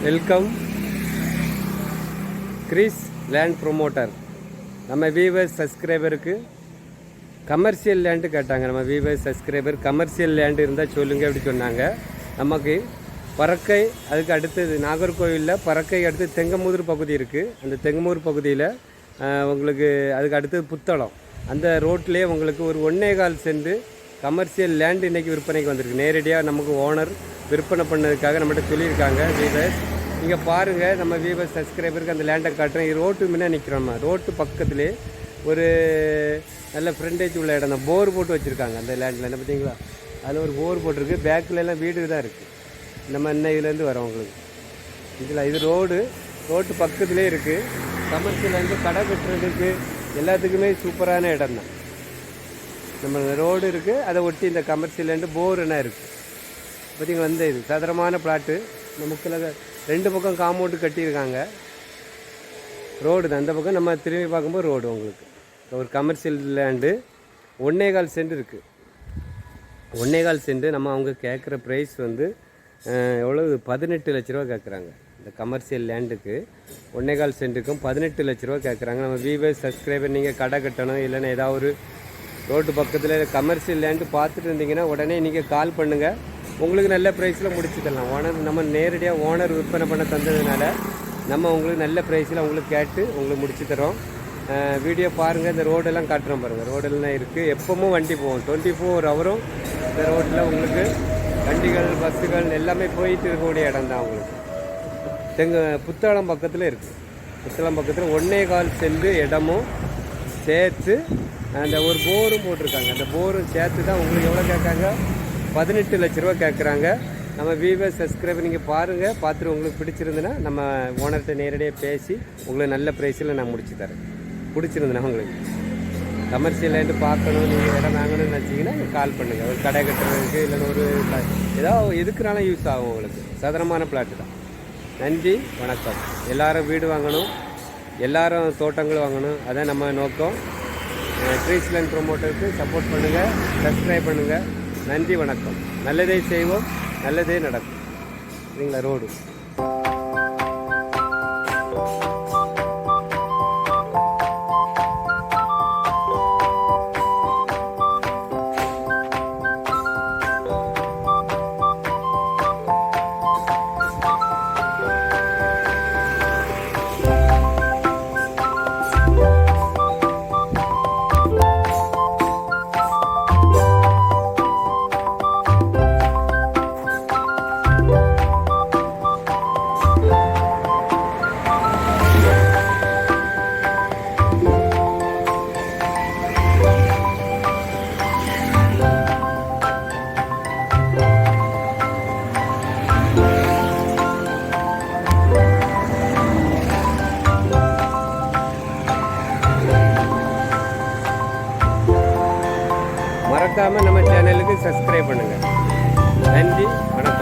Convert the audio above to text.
Welcome Chris land promoter. நம்ம viewers சப்ஸ்கிரைபருக்கு commercial land கேட்டாங்க. நம்ம வீவர்ஸ் சப்ஸ்கிரைபர் கமர்ஷியல் லேண்டு இருந்தால் சொல்லுங்கள் அப்படி சொன்னாங்க. நமக்கு பறக்கை, அதுக்கு அடுத்தது நாகர்கோவிலில் பறக்கை அடுத்து தெங்கமூர் பகுதி இருக்குது. அந்த தெங்கமூர் பகுதியில் உங்களுக்கு அதுக்கு அடுத்தது புத்தளம், அந்த ரோட்லேயே உங்களுக்கு ஒரு 1.25 சென்ட் கமர்ஷியல் லேண்டு இன்றைக்கி விற்பனைக்கு வந்திருக்கு. நேரடியாக நமக்கு ஓனர் விற்பனை பண்ணதுக்காக நம்மகிட்ட சொல்லியிருக்காங்க. வீவர்ஸ் இங்கே பாருங்கள், நம்ம வீவர்ஸ் சப்ஸ்கிரைபருக்கு அந்த லேண்டை காட்டுறேன். ரோட்டு முன்னே நிற்கிறோம். ரோட்டு பக்கத்துலேயே ஒரு நல்ல ஃப்ரண்டேஜ் உள்ள இடம் தான். போர் போட்டு வச்சுருக்காங்க அந்த லேண்டில். என்ன பார்த்தீங்களா, அதில் ஒரு போர் போட்டிருக்கு. பேக்கிலலாம் வீடு தான் இருக்குது. நம்ம இதுலேருந்து வரோம் உங்களுக்கு இதில். இது ரோட்டு பக்கத்துலேயே இருக்குது. கமர்ஷியல் லேண்டு, கடை கட்டுறதுக்கு எல்லாத்துக்குமே சூப்பரான இடம் தான். நம்ம ரோடு இருக்குது, அதை ஒட்டி இந்த கமர்ஷியல் லேண்டு போர் என்ன இருக்குது பார்த்தீங்க. இது சதுரமான பிளாட்டு. நமக்குள்ள 2 பக்கம் காம்பவுண்டு கட்டியிருக்காங்க. ரோடு தான் அந்த பக்கம். நம்ம திரும்பி பார்க்கும்போது ரோடு உங்களுக்கு. ஒரு கமர்ஷியல் லேண்டு 1.25 சென்ட் இருக்குது. 1.25 சென்ட். நம்ம அவங்க கேட்குற ப்ரைஸ் எவ்வளோ, 18 லட்ச ரூபா கேட்குறாங்க. இந்த கமர்ஷியல் லேண்டுக்கு 1.25 சென்ட்டுக்கும் 18 லட்ச ரூபா கேட்குறாங்க. நம்ம வீவர்ஸ் சப்ஸ்கிரைபர் நீங்கள் கடை கட்டணும், இல்லைன்னா ஏதாவது ஒரு ரோட்டு பக்கத்தில் கமர்ஷியல் லேண்டு பார்த்துட்டு இருந்தீங்கன்னா உடனே நீங்கள் கால் பண்ணுங்கள். உங்களுக்கு நல்ல ப்ரைஸில் முடிச்சு தரலாம். நம்ம நேரடியாக ஓனர் விற்பனை பண்ண தந்ததுனால நம்ம உங்களுக்கு நல்ல ப்ரைஸில் உங்களுக்கு கேட்டு உங்களுக்கு முடிச்சு தரோம். வீடியோ பாருங்கள். இந்த ரோடெல்லாம் காட்டுறோம் பாருங்கள். ரோடெல்லாம் இருக்குது. எப்பவும் வண்டி போகும். 24 ஹவரும் இந்த ரோட்டில் உங்களுக்கு வண்டிகள், பஸ்ஸுகள் எல்லாமே போயிட்டு இருக்கக்கூடிய இடம் தான் உங்களுக்கு. புத்தளம் பக்கத்தில் இருக்குது. புத்தளம் பக்கத்தில் 1.25 சென்ட் இடமும் சேர்த்து அந்த ஒரு போரும் போட்டிருக்காங்க. அந்த போரும் சேர்த்து தான் உங்களுக்கு எவ்வளோ கேட்காங்க, 18 லட்ச ரூபா கேட்குறாங்க. நம்ம வீவர்ஸ் சப்ஸ்கிரைபர் நீங்கள் பாருங்கள். பார்த்துட்டு உங்களுக்கு பிடிச்சிருந்துன்னா நம்ம ஓனர்கிட்ட நேரடியாக பேசி உங்களுக்கு நல்ல ப்ரைஸில் நான் முடிச்சு தரேன். பிடிச்சிருந்தேன்னா உங்களுக்கு கமர்ஷியல் லேண்டு பார்க்கணும், நீங்கள் இடம் வாங்கணும்னு நினச்சிங்கன்னா நீங்கள் கால் பண்ணுங்கள். ஒரு கடை கட்டுறதுக்கு இல்லைன்னா ஒரு ஏதாவது எதுக்குனாலும் யூஸ் ஆகும் உங்களுக்கு. சதுரமான பிளாட்டு தான். நன்றி, வணக்கம். எல்லோரும் வீடு வாங்கணும், எல்லோரும் தோட்டங்கள் வாங்கணும், அதான் நம்ம நோக்கம். கிறிஸ் லேண்ட் ப்ரொமோட்டருக்கு சப்போர்ட் பண்ணுங்கள், சப்ஸ்கிரைப் பண்ணுங்கள். நன்றி, வணக்கம். நல்லதே செய்வோம், நல்லதே நடக்கும். சரிங்களா. ரோடு மறக்காமல் நம்ம சேனலுக்கு சப்ஸ்கிரைப் பண்ணுங்கள். நன்றி, வணக்கம்.